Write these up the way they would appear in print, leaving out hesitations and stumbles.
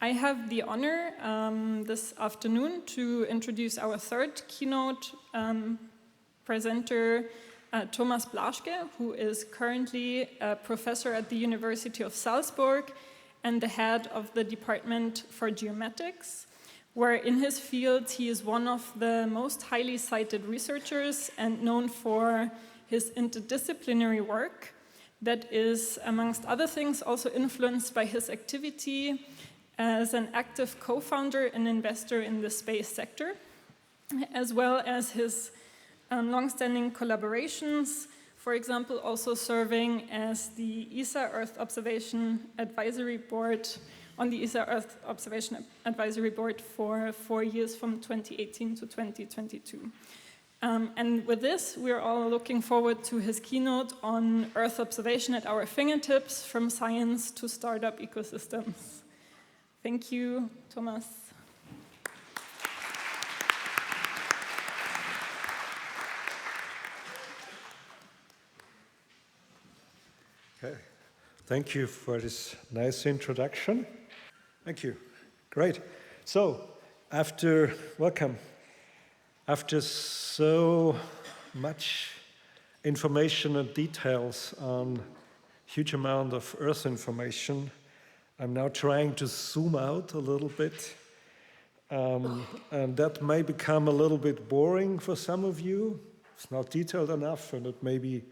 I have the honor this afternoon to introduce our third keynote presenter, Thomas Blaschke, who is currently a professor at the University of Salzburg and the head of the Department for Geomatics, where in his field he is one of the most highly cited researchers and known for his interdisciplinary work that is, amongst other things, also influenced by his activity as an active co-founder and investor in the space sector, as well as his long-standing collaborations, for example, also serving as the ESA Earth Observation Advisory Board, on the ESA Earth Observation Advisory Board for 4 years from 2018 to 2022. And with this, we're all looking forward to his keynote on Earth observation at our fingertips, from science to startup ecosystems. Thank you, Thomas. Okay. Thank you for this nice introduction. Thank you. Great. So, welcome. After so much information and details on huge amount of Earth information, I'm now trying to zoom out a little bit. And that may become a little bit boring for some of you. It's not detailed enough, and it may be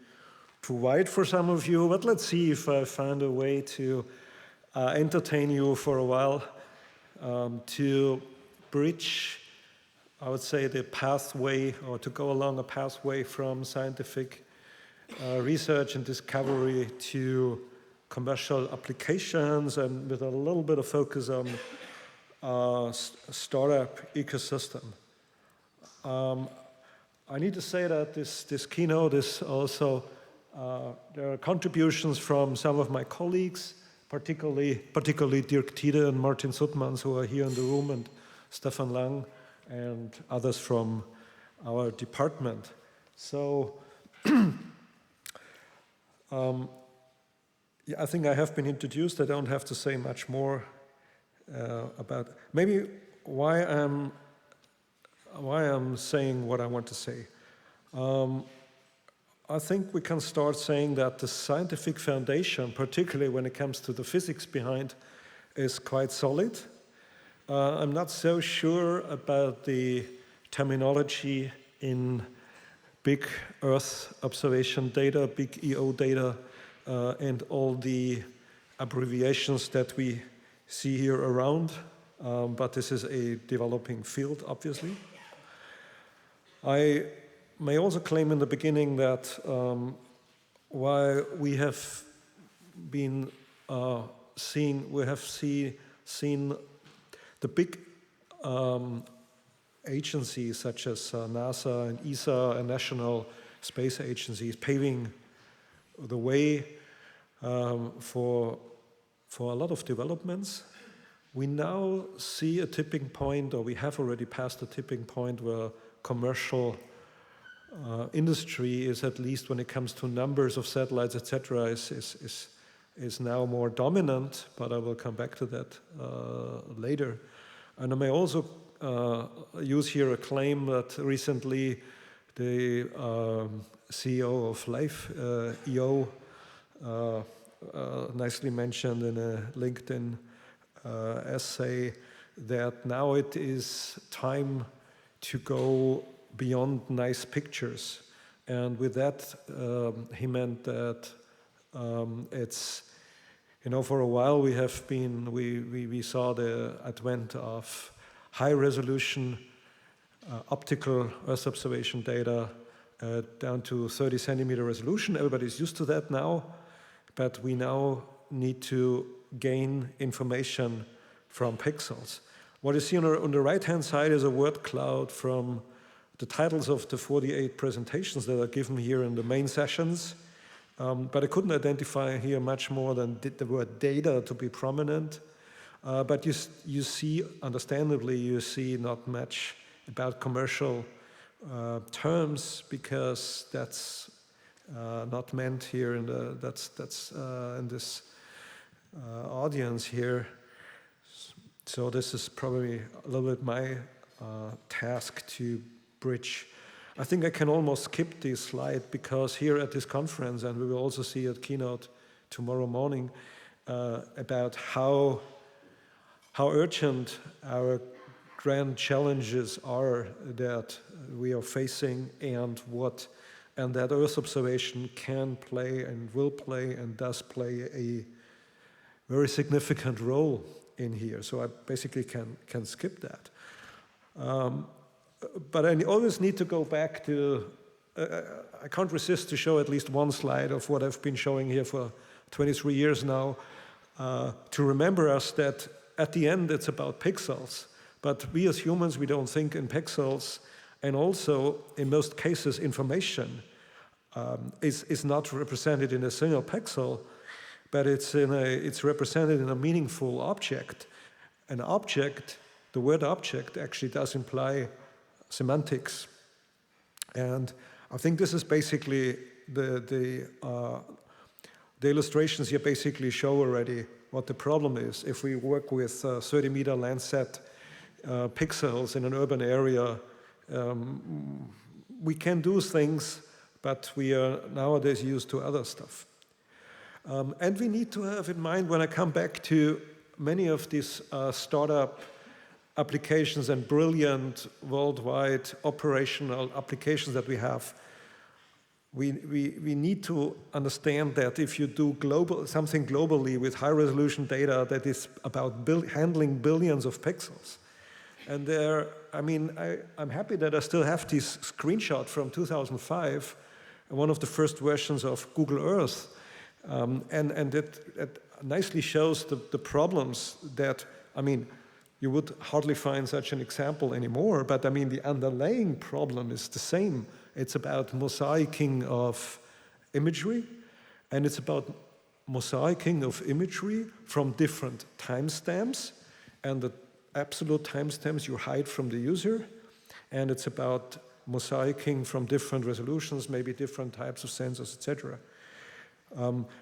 too wide for some of you, but let's see if I find a way to entertain you for a while, to bridge, I would say, the pathway, or to go along a pathway from scientific research and discovery to commercial applications, and with a little bit of focus on startup ecosystem. I need to say that this keynote is also, there are contributions from some of my colleagues, particularly Dirk Tiede and Martin Suttmans, who are here in the room, and Stefan Lang, and others from our department. So, yeah, I think I have been introduced. I don't have to say much more about maybe why I'm saying what I want to say. I think we can start saying that the scientific foundation, particularly when it comes to the physics behind, is quite solid. I'm not so sure about the terminology in big Earth observation data, big EO data, and all the abbreviations that we see here around, but this is a developing field, obviously. I may also claim in the beginning that while we have been seen the big agencies such as NASA and ESA and national space agencies paving the way for a lot of developments, we now see a tipping point, or we have already passed a tipping point, where commercial industry is, at least when it comes to numbers of satellites, etc., is now more dominant, but I will come back to that later. And I may also use here a claim that recently the CEO of Life EO nicely mentioned in a LinkedIn essay that now it is time to go beyond nice pictures. And with that, he meant that it's, for a while we saw the advent of high resolution optical Earth observation data down to 30 centimeter resolution. Everybody's used to that now, but we now need to gain information from pixels. What you see on the right-hand side is a word cloud from the titles of the 48 presentations that are given here in the main sessions. But I couldn't identify here much more than the word data to be prominent. But you see, understandably, you see not much about commercial terms, because that's not meant here in that's in this audience here. So this is probably a little bit my task to bridge. I think I can almost skip this slide because here at this conference, and we will also see at Keynote tomorrow morning, about how urgent our grand challenges are that we are facing, and that Earth observation can play and will play and does play a very significant role in here. So I basically can skip that. But I always need to go back to, I can't resist to show at least one slide of what I've been showing here for 23 years now, to remember us that at the end it's about pixels. But we as humans, we don't think in pixels. And also, in most cases, information is not represented in a single pixel, but it's represented in a meaningful object. An object, the word object actually does imply semantics. And I think this is basically the illustrations here basically show already what the problem is. If we work with 30-meter Landsat pixels in an urban area, we can do things, but we are nowadays used to other stuff. And we need to have in mind, when I come back to many of these startup applications and brilliant worldwide operational applications that we have, we need to understand that if you do something globally with high-resolution data that is about handling billions of pixels, and I'm happy that I still have this screenshot from 2005, one of the first versions of Google Earth, and it nicely shows the problems that, you would hardly find such an example anymore, but the underlying problem is the same. It's about mosaicing of imagery, and it's about mosaicing of imagery from different timestamps, and the absolute timestamps you hide from the user, and it's about mosaicing from different resolutions, maybe different types of sensors, etc.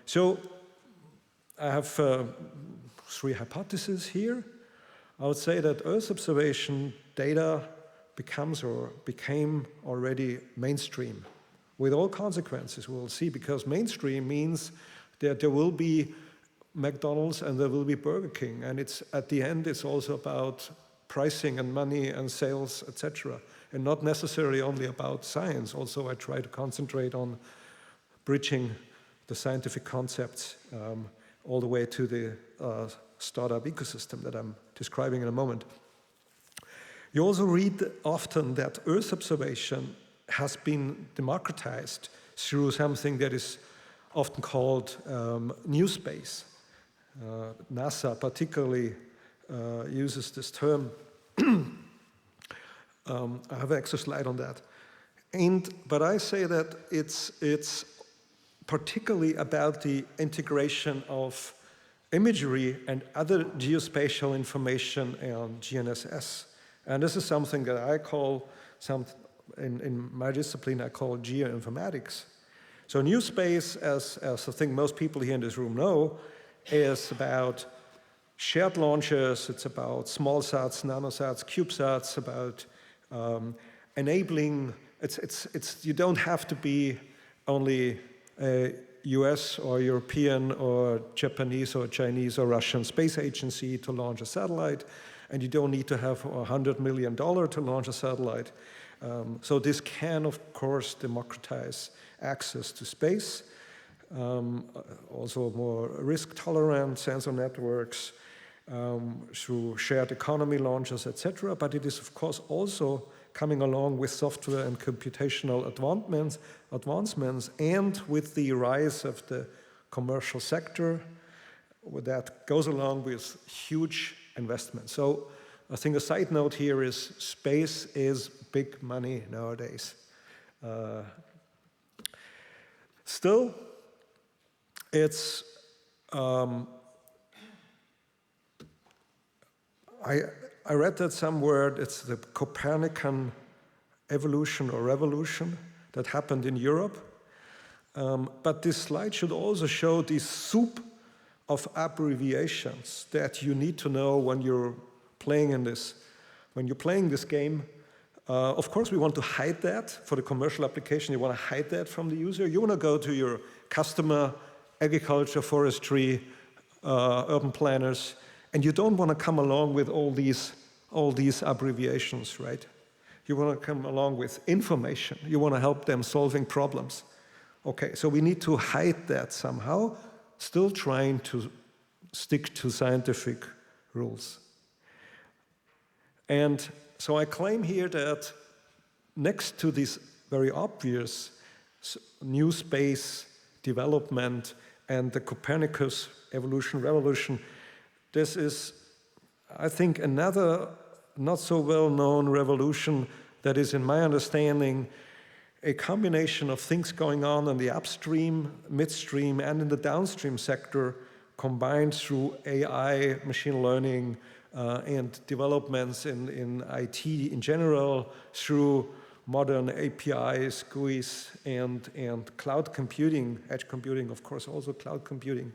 So I have 3 hypotheses here. I would say that Earth observation data became already mainstream, with all consequences we'll see, because mainstream means that there will be McDonald's and there will be Burger King, and at the end it's also about pricing and money and sales, etc., and not necessarily only about science. Also, I try to concentrate on bridging the scientific concepts all the way to the startup ecosystem that I'm describing in a moment. You also read often that Earth observation has been democratized through something that is often called new space. NASA particularly uses this term. I have an extra slide on that. But I say that it's particularly about the integration of imagery and other geospatial information and GNSS. And this is something that I call, in my discipline, I call geoinformatics. So new space, as I think most people here in this room know, is about shared launchers, it's about small sats, nanosats, CubeSats, about enabling, you don't have to be only a US or European or Japanese or Chinese or Russian space agency to launch a satellite, and you don't need to have $100 million to launch a satellite. So this can, of course, democratize access to space, also more risk-tolerant sensor networks through shared economy launches, etc. But it is, of course, also coming along with software and computational advancements, and with the rise of the commercial sector, that goes along with huge investments. So I think a side note here is space is big money nowadays. Still, it's I read that somewhere, it's the Copernican evolution or revolution that happened in Europe. But this slide should also show this soup of abbreviations that you need to know when you're playing in this. When you're playing this game, of course we want to hide that for the commercial application. You want to hide that from the user. You want to go to your customer, agriculture, forestry, urban planners, and you don't want to come along with all these abbreviations, right? You want to come along with information. You want to help them solving problems. Okay, so we need to hide that somehow, still trying to stick to scientific rules. And so I claim here that next to this very obvious new space development and the Copernicus evolution revolution, this is, I think, another not so well-known revolution that is, in my understanding, a combination of things going on in the upstream, midstream, and in the downstream sector, combined through AI, machine learning, and developments in IT in general, through modern APIs, GUIs, and cloud computing, edge computing, of course, also cloud computing.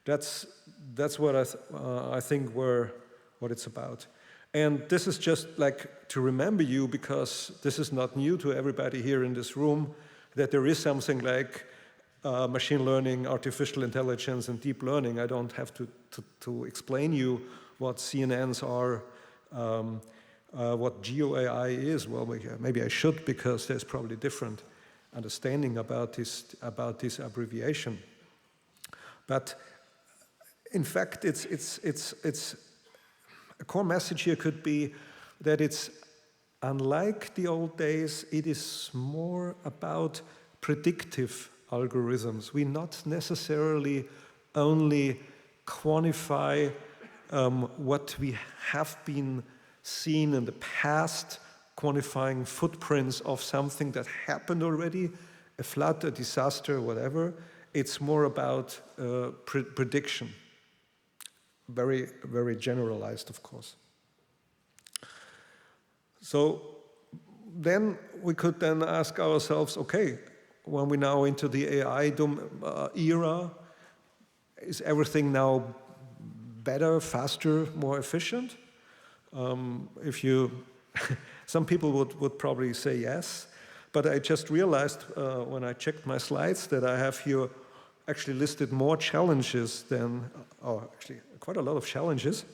That's what I think what it's about. And this is just like to remember you, because this is not new to everybody here in this room, that there is something like machine learning, artificial intelligence, and deep learning. I don't have to explain you what CNNs are, what GeoAI is. Well, maybe I should, because there's probably different understanding about this abbreviation. But in fact, it's a core message here could be that it's unlike the old days. It is more about predictive algorithms. We not necessarily only quantify what we have been seen in the past, quantifying footprints of something that happened already, a flood, a disaster, whatever. It's more about prediction. Very, very generalized, of course. So then we could then ask ourselves, okay, when we're now into the AI era, is everything now better, faster, more efficient? Some people would probably say yes, but I just realized when I checked my slides that I have here actually listed more challenges than, actually quite a lot of challenges.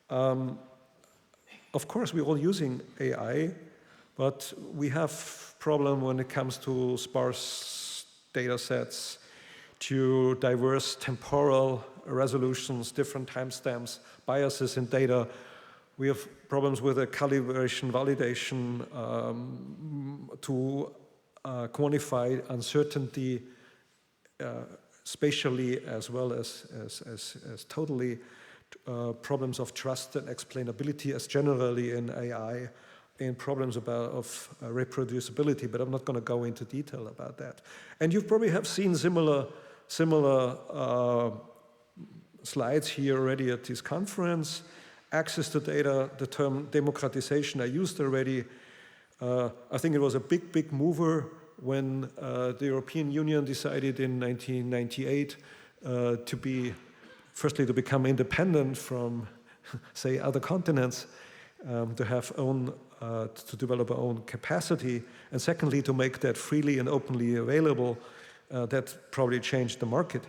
Of course, we're all using AI, but we have problem when it comes to sparse data sets, to diverse temporal resolutions, different timestamps, biases in data. We have problems with the calibration, validation, to quantify uncertainty spatially as well as totally, problems of trust and explainability as generally in AI, and problems of reproducibility, but I'm not going to go into detail about that. And you probably have seen similar slides here already at this conference. Access to data, the term democratization I used already. I think it was a big mover when the European Union decided in 1998 firstly to become independent from, say, other continents, to have to develop our own capacity, and secondly to make that freely and openly available. That probably changed the market.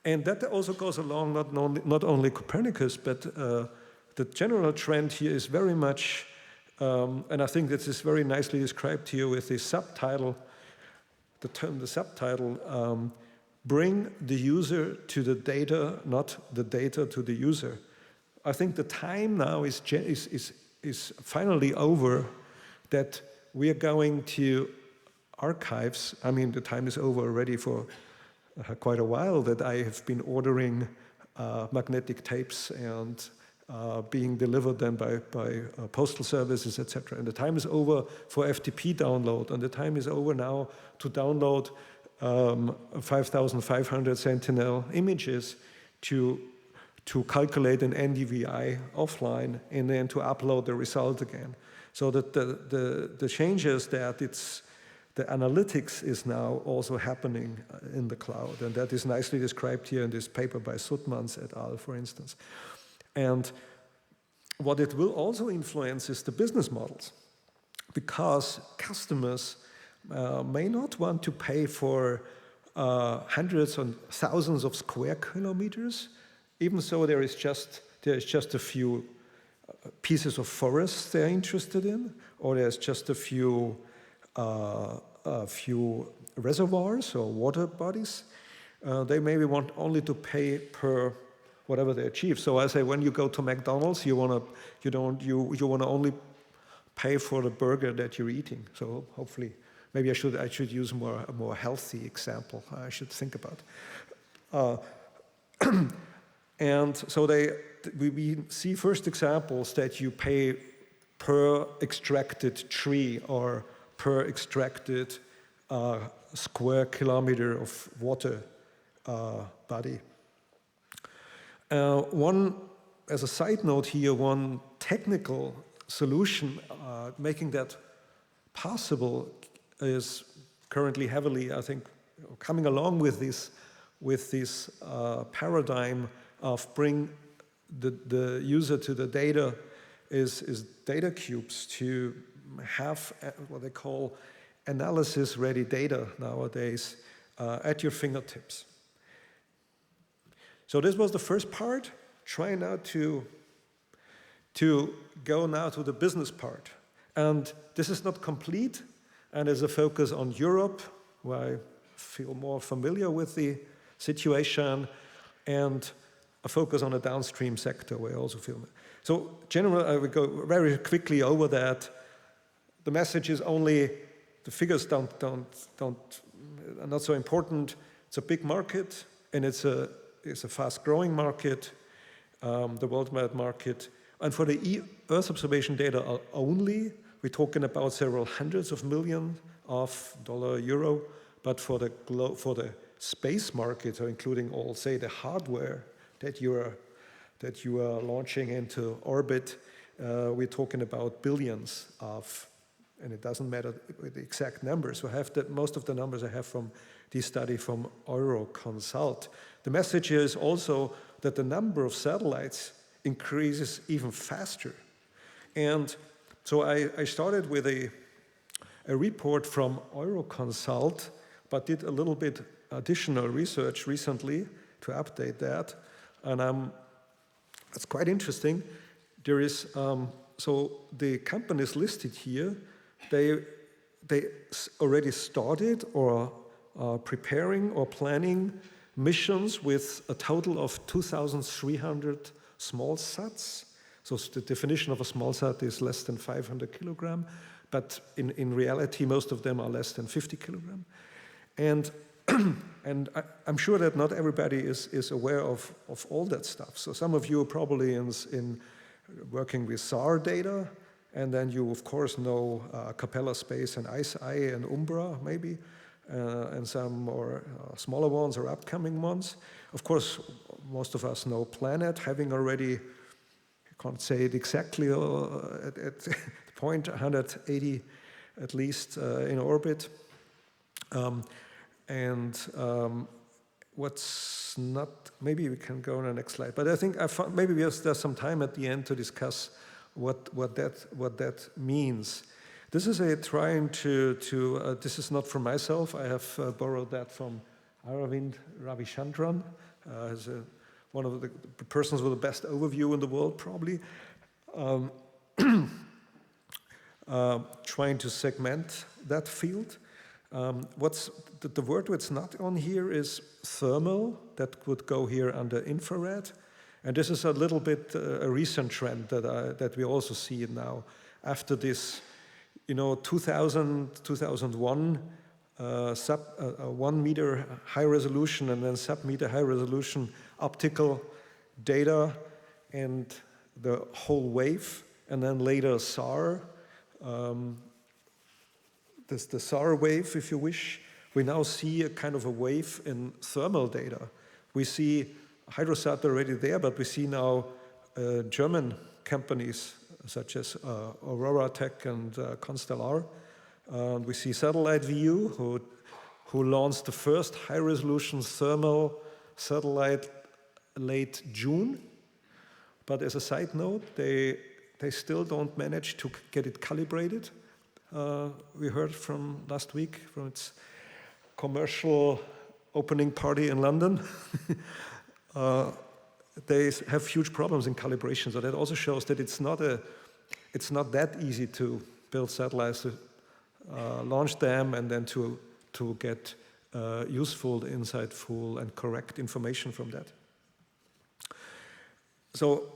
And that also goes along not only Copernicus, but the general trend here is very much, and I think this is very nicely described here with the subtitle, the subtitle, bring the user to the data, not the data to the user. I think the time now is finally over that we are going to archives. I mean, the time is over already for quite a while that I have been ordering magnetic tapes and being delivered then by postal services, etc. And the time is over for FTP download, and the time is over now to download 5,500 Sentinel images to calculate an NDVI offline and then to upload the result again. So that the changes that the analytics is now also happening in the cloud, and that is nicely described here in this paper by Sutmans et al., for instance. And what it will also influence is the business models, because customers may not want to pay for hundreds and thousands of square kilometers, even so there is just a few pieces of forest they're interested in, or there's just a few reservoirs or water bodies. They maybe want only to pay per whatever they achieve. So I say, when you go to McDonald's, you wanna only pay for the burger that you're eating. So hopefully, maybe I should use a more healthy example. I should think about. And so we see first examples that you pay per extracted tree or per extracted square kilometer of water body. As a side note here, one technical solution making that possible is currently heavily, I think, coming along with this paradigm of bring the user to the data is data cubes, to have what they call analysis-ready data nowadays at your fingertips. So this was the first part. Try now to go now to the business part. And this is not complete, and there's a focus on Europe, where I feel more familiar with the situation, and a focus on the downstream sector, where I also feel. So generally, I will go very quickly over that. The message is only the figures are not so important. It's a big market, and it's a fast-growing market, the worldwide market. And for the Earth observation data only, we're talking about several hundreds of millions of euro. But for the space market, or including all, say, the hardware that you are launching into orbit, we're talking about billions of. And it doesn't matter with the exact numbers. So I have most of the numbers I have from this study from Euroconsult. The message is also that the number of satellites increases even faster. And so I started with a report from Euroconsult, but did a little bit additional research recently to update that. And it's quite interesting. There is, so the companies listed here, they already started or are preparing or planning missions with a total of 2,300 small sats. So the definition of a small sat is less than 500 kilogram, but in reality, most of them are less than 50 kilogram. And I'm sure that not everybody is aware of all that stuff. So some of you are probably in working with SAR data, and then you, of course, know Capella Space and ICE-I and Umbra, maybe, and some more smaller ones or upcoming ones. Of course, most of us know Planet, having already, I can't say it exactly, at the point 180 at least in orbit. What's not, maybe we can go on the next slide, but I think maybe there's some time at the end to discuss what that means. This is trying to this is not from myself. I have borrowed that from Aravind Ravichandran, one of the persons with the best overview in the world, probably. Trying to segment that field. What's the word that's not on here is thermal. That would go here under infrared. And this is a little bit a recent trend that we also see now. After this, 2000, 2001, 1 meter high resolution and then sub-meter high resolution optical data and the whole wave, and then later SAR, the SAR wave, if you wish. We now see a kind of a wave in thermal data. We see Hydrosat already there, but we see now German companies such as Aurora Tech and Constellar. We see Satellite View, who launched the first high-resolution thermal satellite late June. But as a side note, they still don't manage to get it calibrated. We heard from last week from its commercial opening party in London. They have huge problems in calibration, so that also shows that it's not that easy to build satellites, to launch them, and then to get useful, insightful, and correct information from that. So,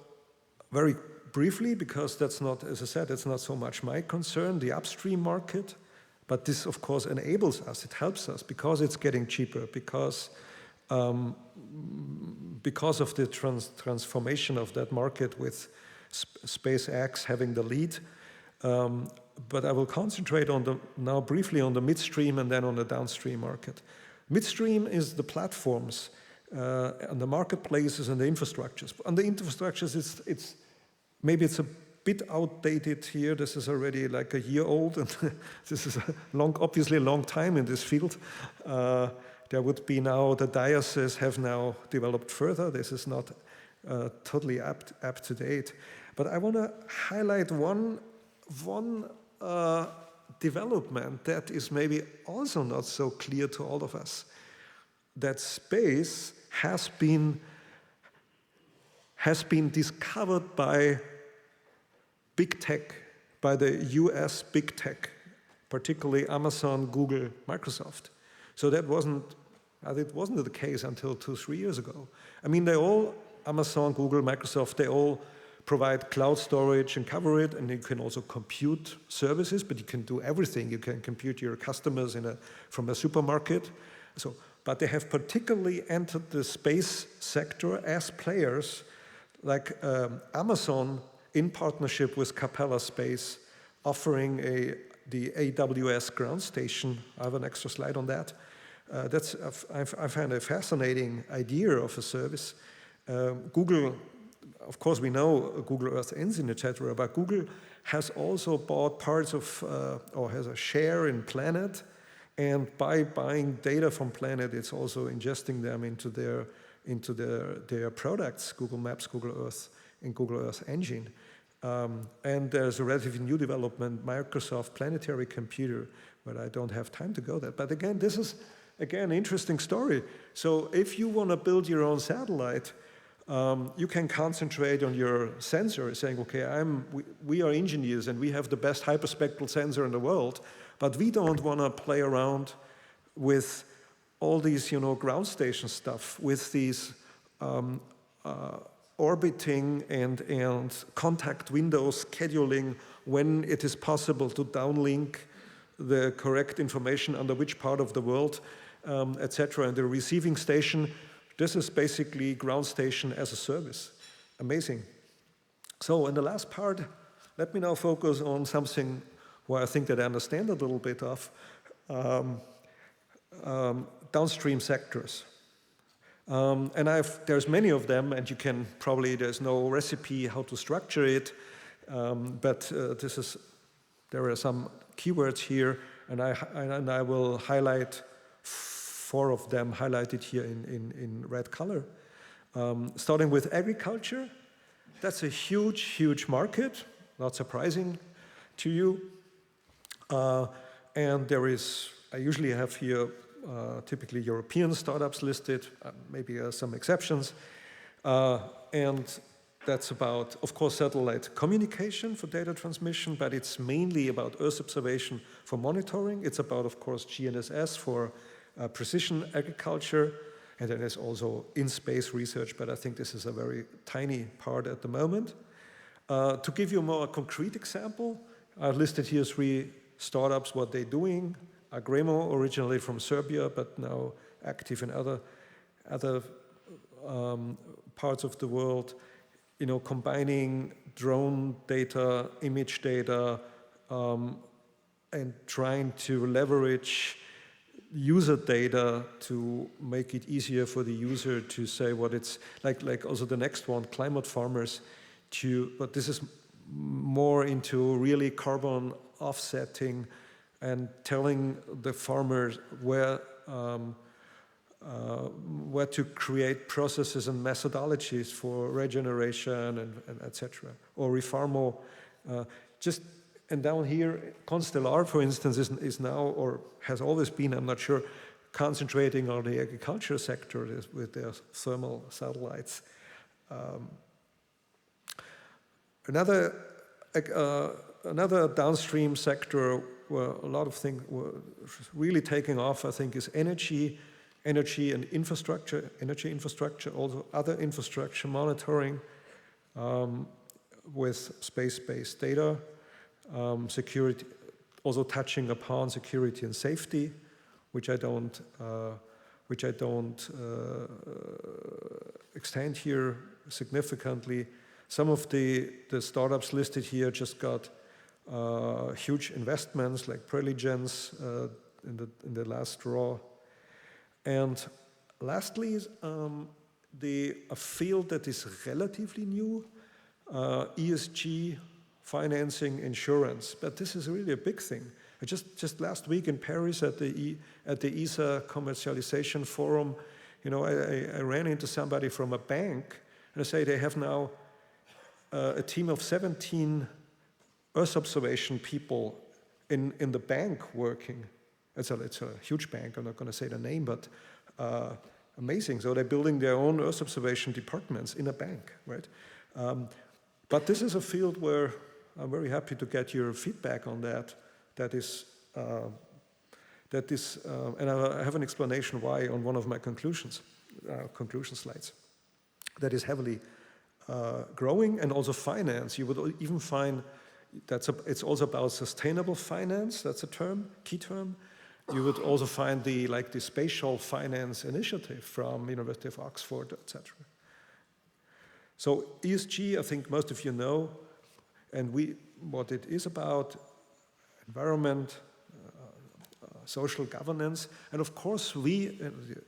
very briefly, because that's not, as I said, that's not so much my concern, the upstream market, but this, of course, enables us, it helps us, because it's getting cheaper, because of the transformation of that market with SpaceX having the lead. But I will concentrate now briefly on the midstream and then on the downstream market. Midstream is the platforms and the marketplaces and the infrastructures. On the infrastructures, maybe it's a bit outdated here. This is already like a year old, and this is obviously a long time in this field. There would be now, the dioceses have now developed further. This is not totally up to date. But I want to highlight one development that is maybe also not so clear to all of us. That space has been discovered by big tech, by the US big tech, particularly Amazon, Google, Microsoft. So that wasn't the case until 2-3 years ago. I mean, Amazon, Google, Microsoft, they all provide cloud storage and cover it, and you can also compute services, but you can do everything. You can compute your customers from a supermarket. But they have particularly entered the space sector as players, like Amazon in partnership with Capella Space, offering the AWS ground station. I have an extra slide on that. I find a fascinating idea of a service. Google, of course, we know Google Earth Engine, etc., but Google has also bought parts of, or has a share in Planet, and by buying data from Planet, it's also ingesting them into their products, Google Maps, Google Earth, and Google Earth Engine. And there's a relatively new development, Microsoft Planetary Computer, but I don't have time to go there. But again, this is, an interesting story. So if you want to build your own satellite, you can concentrate on your sensor, saying, okay, we are engineers and we have the best hyperspectral sensor in the world, but we don't want to play around with all these, ground station stuff, with these orbiting and contact windows scheduling when it is possible to downlink the correct information under which part of the world, etc. And the receiving station, this is basically ground station as a service. Amazing. So in the last part, let me now focus on something where I think that I understand a little bit of, downstream sectors. And there's many of them, and you can probably, there's no recipe how to structure it, but there are some keywords here, and I will highlight 4 of them highlighted here in red color. Starting with agriculture, that's a huge, huge market, not surprising to you. And I usually have here typically European startups listed, maybe some exceptions. And that's about, of course, satellite communication for data transmission, but it's mainly about Earth observation for monitoring. It's about, of course, GNSS for precision agriculture, and then there's also in-space research, but I think this is a very tiny part at the moment. To give you a more concrete example, I've listed here 3 startups, what they're doing. Agremo, originally from Serbia, but now active in other parts of the world, combining drone data, image data, and trying to leverage user data to make it easier for the user to say what it's like also the next one, climate farmers, but this is more into really carbon offsetting and telling the farmers where where to create processes and methodologies for regeneration and etc. Or Refarmo, and down here, Constellar, for instance, is now, or has always been, I'm not sure, concentrating on the agriculture sector with their thermal satellites. Another downstream sector where a lot of things were really taking off, I think, is energy and infrastructure, also other infrastructure monitoring with space-based data, security, also touching upon security and safety, which I don't extend here significantly. Some of the startups listed here just got huge investments, like Preligence in the last draw. And lastly, a field that is relatively new, ESG financing insurance. But this is really a big thing. Just last week in Paris at the ESA Commercialization Forum, I ran into somebody from a bank, and I say they have now a team of 17 Earth observation people in the bank working. It's a huge bank, I'm not going to say the name, but amazing. So they're building their own Earth observation departments in a bank, right? But this is a field where I'm very happy to get your feedback on that. That is, and I have an explanation why on one of my conclusion slides. That is heavily growing, and also finance. You would even find it's also about sustainable finance. That's a term, key term. You would also find the spatial finance initiative from University of Oxford, etc. So ESG, I think most of you know, and what it is about: environment, social governance, and of course the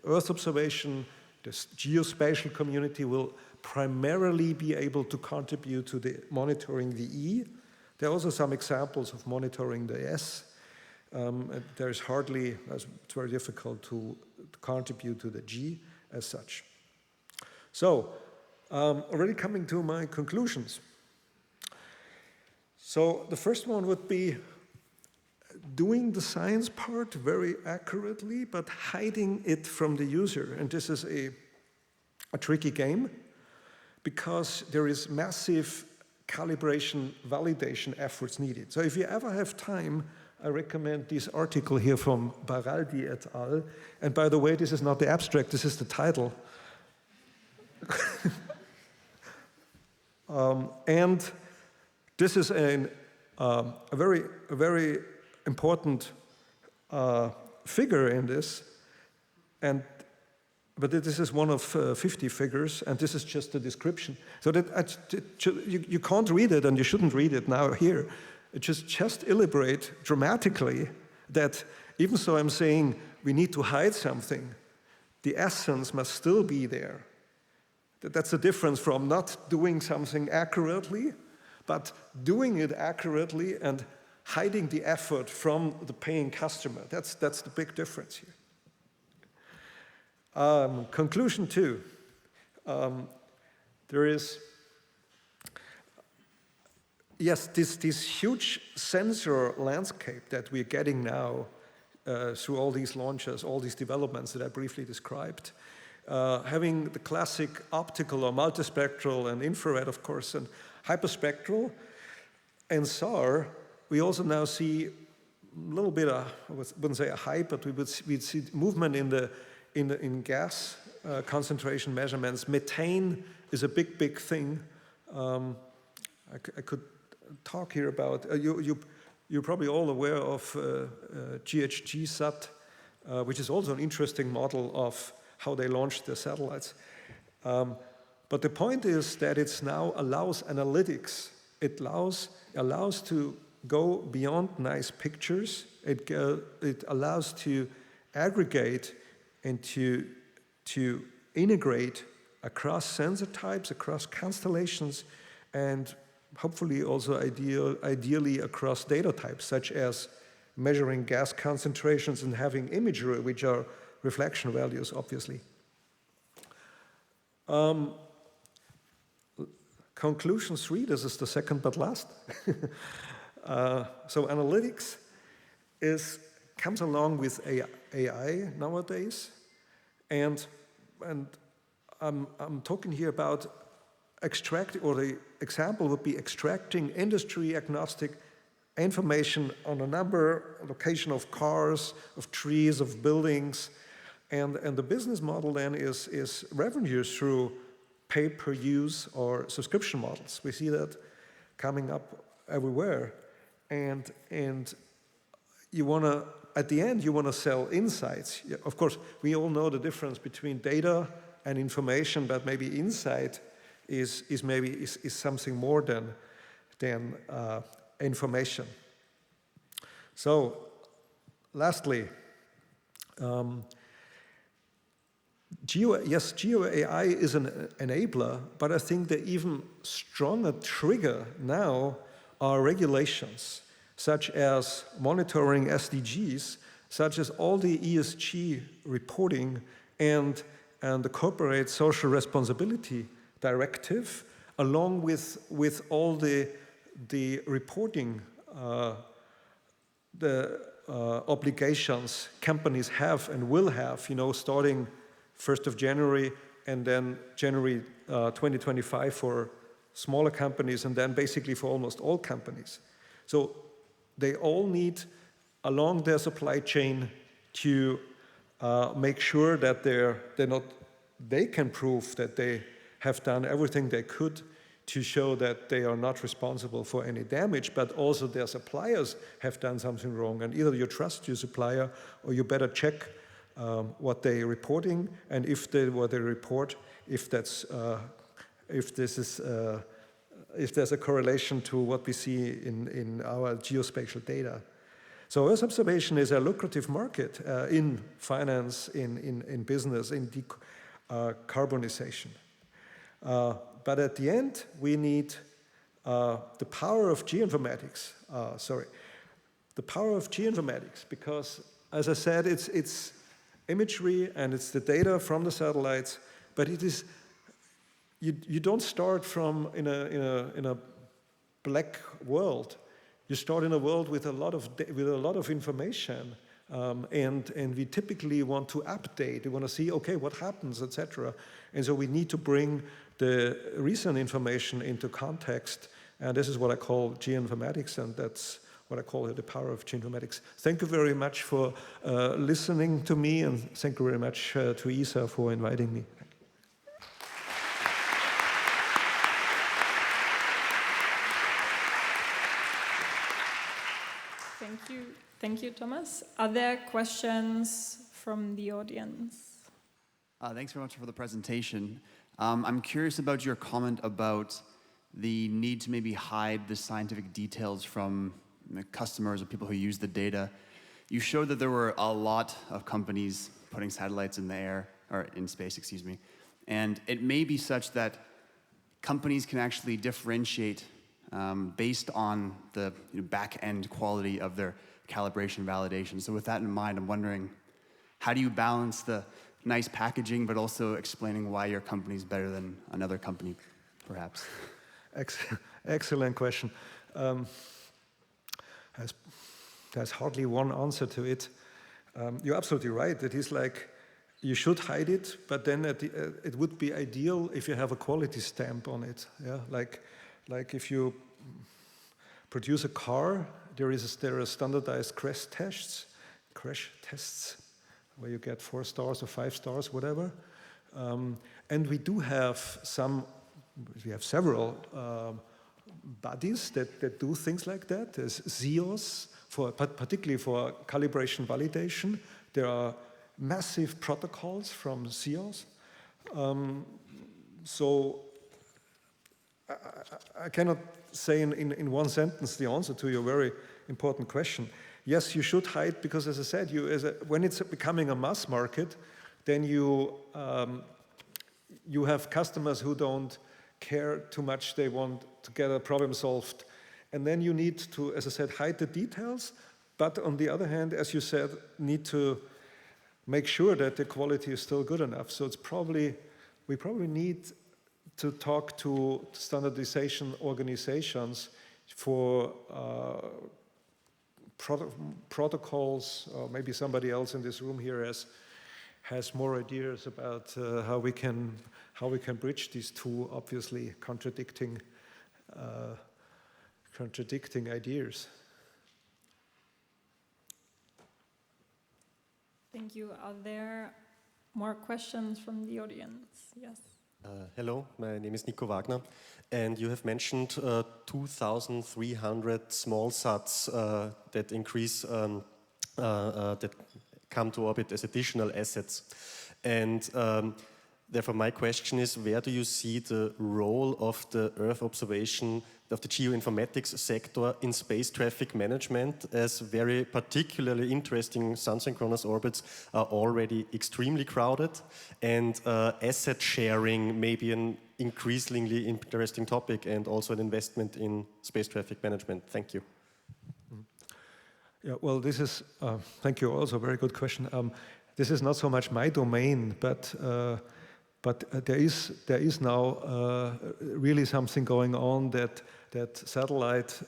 Earth observation, the geospatial community will primarily be able to contribute to the monitoring the E. There are also some examples of monitoring the S. There's hardly, it's very difficult to contribute to the G as such. So, already coming to my conclusions. So the first one would be doing the science part very accurately, but hiding it from the user. And this is a tricky game, because there is massive calibration, validation efforts needed. So if you ever have time, I recommend this article here from Baraldi et al. And by the way, this is not the abstract, this is the title. And this is a very important figure in this. But this is one of 50 figures, and this is just a description. So that you can't read it, and you shouldn't read it now here. It just illustrate dramatically that even so I'm saying we need to hide something, the essence must still be there. That's the difference from not doing something accurately, but doing it accurately and hiding the effort from the paying customer. That's the big difference here. Conclusion 2. There is, yes, this huge sensor landscape that we're getting now through all these launches, all these developments that I briefly described. Having the classic optical or multispectral and infrared, of course, and hyperspectral and SAR, we also now see a little bit of, I wouldn't say a hype, but we'd see movement in gas concentration measurements. Methane is a big thing. I could talk here about, you're probably all aware of GHGSat, which is also an interesting model of how they launched their satellites. But the point is that it now allows analytics. It allows to go beyond nice pictures. It allows to aggregate and to integrate across sensor types, across constellations, and hopefully also ideally across data types, such as measuring gas concentrations and having imagery which are reflection values, obviously. Conclusion 3, this is the second but last. So analytics comes along with AI nowadays, and I'm talking here about or the example would be extracting industry agnostic information on a number, location of cars, of trees, of buildings, and the business model then is revenue through pay-per-use or subscription models. We see that coming up everywhere, and you want to, at the end, you want to sell insights. Of course, we all know the difference between data and information, but maybe insight is something more than information. So, lastly, Geo AI is an enabler, but I think the even stronger trigger now are regulations, such as monitoring SDGs, such as all the ESG reporting and the corporate social responsibility directive, along with all the reporting, obligations companies have and will have, starting 1st of January and then January 2025 for smaller companies, and then basically for almost all companies. So they all need, along their supply chain, to make sure that they can prove that they have done everything they could to show that they are not responsible for any damage, but also their suppliers have done something wrong. And either you trust your supplier or you better check what they're reporting, and if what they report, if there's a correlation to what we see in our geospatial data. So Earth observation is a lucrative market in finance, in business, in decarbonization. But at the end, we need the power of geoinformatics. The power of geoinformatics, because, as I said, it's imagery and it's the data from the satellites, but it is you don't start from in a black world. You start in a world with a lot of information, and we typically want to update. We want to see, okay, what happens, etc. And so we need to bring the recent information into context, and this is what I call geoinformatics, and that's what I call the power of geoinformatics. Thank you very much for listening to me, and thank you very much to ESA for inviting me. Thank you, Thomas. Are there questions from the audience? Thanks very much for the presentation. I'm curious about your comment about the need to maybe hide the scientific details from customers or people who use the data. You showed that there were a lot of companies putting satellites in the air, or in space, excuse me. And it may be such that companies can actually differentiate based on the back-end quality of their calibration validation. So with that in mind, I'm wondering, how do you balance the nice packaging, but also explaining why your company is better than another company, perhaps? Excellent question. There's hardly one answer to it. You're absolutely right. It is like you should hide it, but then it would be ideal if you have a quality stamp on it. Yeah, like if you produce a car, there are standardized crash tests, where you get 4 stars or 5 stars, whatever. And we do have several bodies that do things like that. There's ZEOS, particularly for calibration validation. There are massive protocols from ZEOS. So I cannot say in one sentence the answer to your very important question. Yes, you should hide, because, as I said, when it's becoming a mass market, then you have customers who don't care too much. They want to get a problem solved. And then you need to, as I said, hide the details. But on the other hand, as you said, need to make sure that the quality is still good enough. So it's we probably need to talk to standardization organizations for protocols, or maybe somebody else in this room here has more ideas about how we can bridge these two obviously contradicting ideas. Thank you. Are there more questions from the audience? Yes. Hello, my name is Nico Wagner, and you have mentioned 2,300 small sats that increase, that come to orbit as additional assets. And therefore my question is, where do you see the role of the Earth observation, of the geoinformatics sector in space traffic management, as very particularly interesting sun-synchronous orbits are already extremely crowded, and asset sharing may be an increasingly interesting topic, and also an investment in space traffic management? Thank you. Yeah, well, this is, thank you, also a very good question. This is not so much my domain, but there is now really something going on that satellite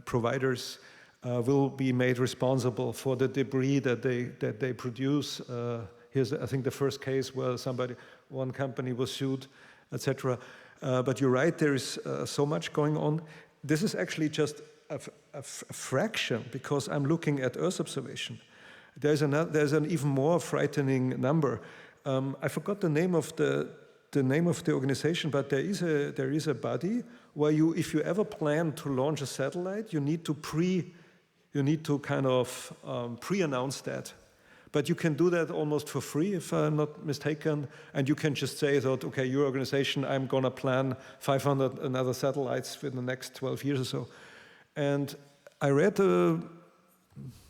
providers will be made responsible for the debris that they produce. Here's, I think, the first case where one company was sued, etc. But you're right, there is so much going on. This is actually just a fraction, because I'm looking at Earth observation. There's an even more frightening number. I forgot the name of the organization, but there is a body where if you ever plan to launch a satellite, you need to kind of pre-announce that. But you can do that almost for free, if I'm not mistaken, and you can just say that, okay, your organization, I'm gonna plan 500 another satellites within the next 12 years or so. And I read 1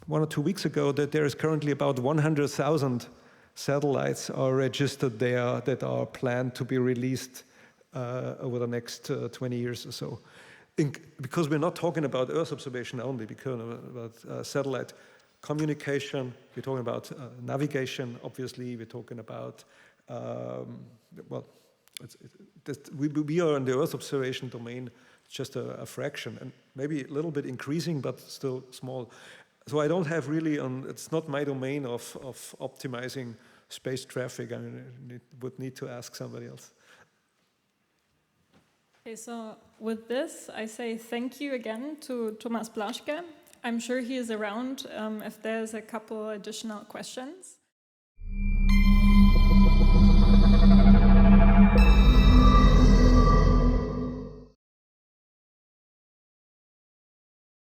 or 2 weeks ago that there is currently about 100,000 satellites are registered there that are planned to be released over the next 20 years or so. Because we're not talking about Earth observation only, because about satellite communication, we're talking about navigation, obviously, we're talking about, well, we are in the Earth observation domain, just a fraction, and maybe a little bit increasing, but still small. So I don't have really, it's not my domain of optimizing space traffic. I mean, would need to ask somebody else. Okay, so with this, I say thank you again to Thomas Blaschke. I'm sure he is around if there's a couple additional questions.